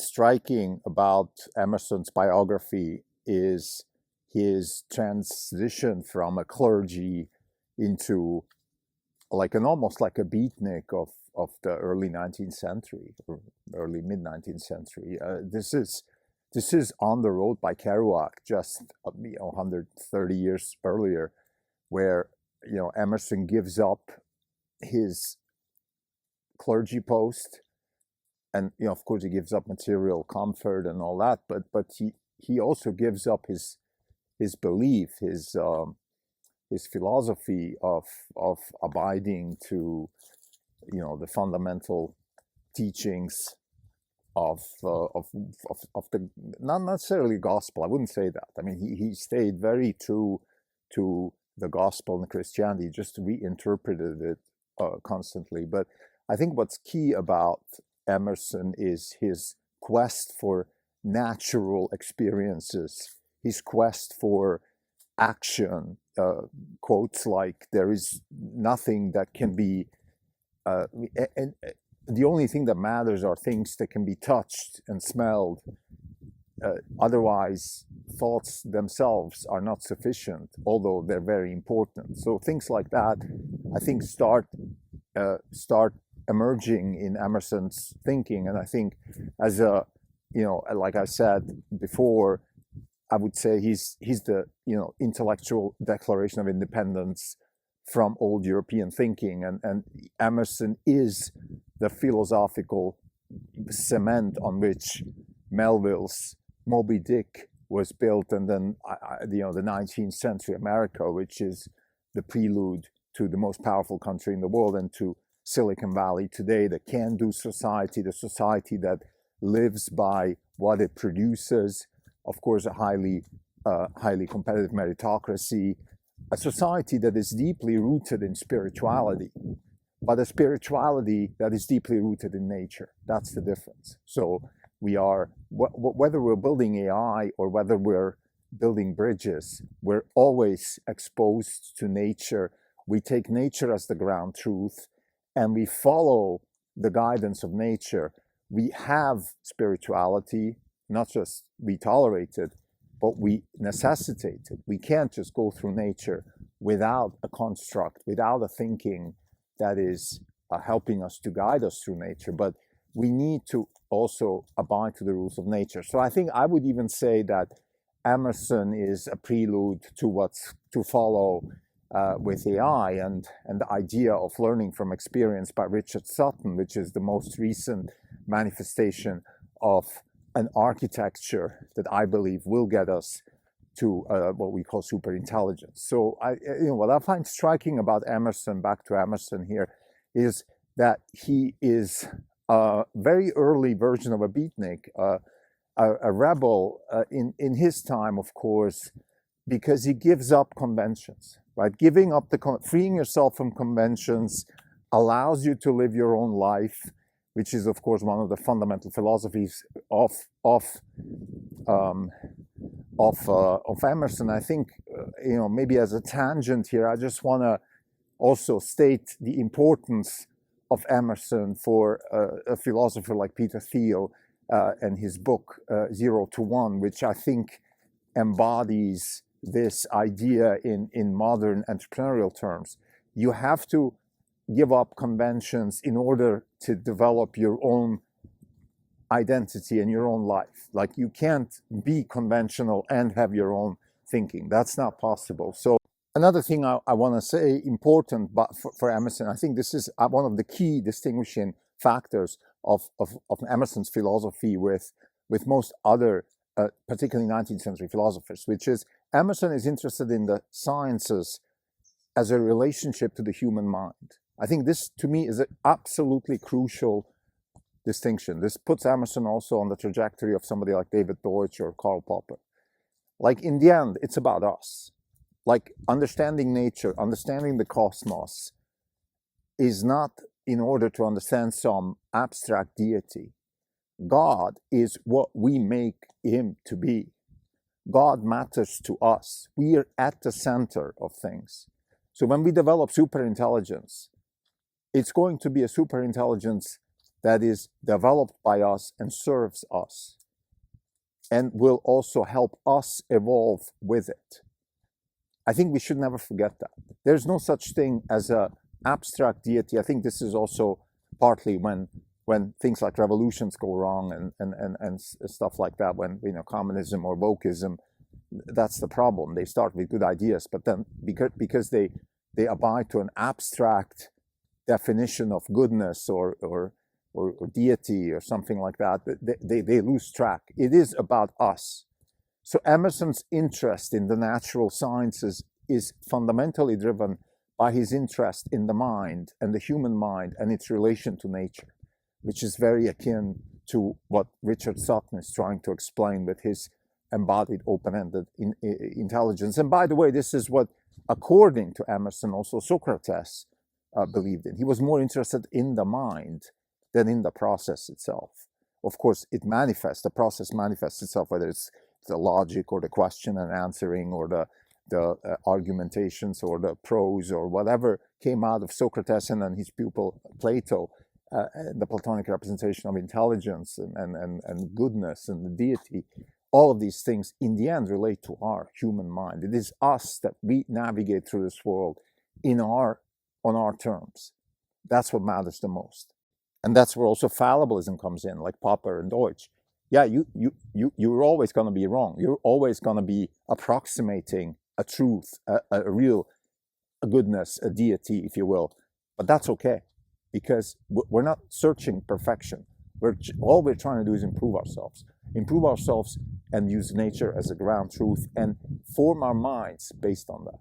striking about Emerson's biography is his transition from a clergy into like an almost like a beatnik of the early 19th century or early mid 19th century. This is On the Road by Kerouac, just 130 years earlier, where Emerson gives up his clergy post, and of course he gives up material comfort and all that, but he also gives up his belief, his philosophy of abiding to the fundamental teachings of the, not necessarily gospel. I wouldn't say that. I mean, he stayed very true to the gospel and Christianity, just reinterpreted it constantly. But I think what's key about Emerson is his quest for natural experiences, his quest for action. Quotes like, there is nothing that can be, and the only thing that matters are things that can be touched and smelled. Otherwise, thoughts themselves are not sufficient, although they're very important. So things like that, I think, start emerging in Emerson's thinking. And I think, as a, like I said before, I would say he's the intellectual declaration of independence from old European thinking, and Emerson is the philosophical cement on which Melville's Moby Dick was built, and then the 19th century America, which is the prelude to the most powerful country in the world and to Silicon Valley today, the can-do society, the society that lives by what it produces. Of course, a highly competitive meritocracy, a society that is deeply rooted in spirituality, but a spirituality that is deeply rooted in nature. That's the difference. So we are, whether we're building AI or whether we're building bridges, we're always exposed to nature. We take nature as the ground truth, and we follow the guidance of nature. We have spirituality, not just we tolerate it, but we necessitate it. We can't just go through nature without a construct, without a thinking that is helping us to guide us through nature. But we need to also abide to the rules of nature. So I think I would even say that Emerson is a prelude to what's to follow with AI, and the idea of learning from experience by Richard Sutton, which is the most recent manifestation of an architecture that I believe will get us to what we call superintelligence. So what I find striking about Emerson, back to Emerson here, is that he is a very early version of a beatnik, a rebel in his time, of course, because he gives up conventions, right? Giving up freeing yourself from conventions allows you to live your own life, which is, of course, one of the fundamental philosophies of Emerson. I think, maybe as a tangent here, I just want to also state the importance of Emerson for a philosopher like Peter Thiel and his book 0 to 1, which I think embodies this idea in modern entrepreneurial terms. You have to give up conventions in order to develop your own identity and your own life. Like, you can't be conventional and have your own thinking. That's not possible. So another thing I want to say, important for Emerson, I think this is one of the key distinguishing factors of Emerson's philosophy with most other, particularly 19th century philosophers, which is Emerson is interested in the sciences as a relationship to the human mind. I think this, to me, is an absolutely crucial distinction. This puts Emerson also on the trajectory of somebody like David Deutsch or Karl Popper. Like, in the end, it's about us. Like, understanding nature, understanding the cosmos is not in order to understand some abstract deity. God is what we make him to be. God matters to us. We are at the center of things. So when we develop superintelligence, it's going to be a superintelligence that is developed by us and serves us, and will also help us evolve with it. I think we should never forget that. There's no such thing as an abstract deity. I think this is also partly when things like revolutions go wrong and stuff like that, when communism or wokeism, that's the problem. They start with good ideas, but then because they abide to an abstract definition of goodness or deity or something like that, they lose track. It is about us. So Emerson's interest in the natural sciences is fundamentally driven by his interest in the mind and the human mind and its relation to nature, which is very akin to what Richard Sutton is trying to explain with his embodied open-ended intelligence. And by the way, this is what, according to Emerson, also Socrates believed in. He was more interested in the mind than in the process itself. Of course, the process manifests itself, whether it's the logic or the question and answering or the argumentations or the prose or whatever came out of Socrates and then his pupil Plato, the Platonic representation of intelligence and goodness and the deity. All of these things in the end relate to our human mind. It is us that we navigate through this world on our terms. That's what matters the most. And that's where also fallibilism comes in, like Popper and Deutsch. Yeah, you're always going to be wrong. You're always going to be approximating a truth, a real goodness, a deity, if you will. But that's okay, because we're not searching perfection. All we're trying to do is improve ourselves and use nature as a ground truth and form our minds based on that.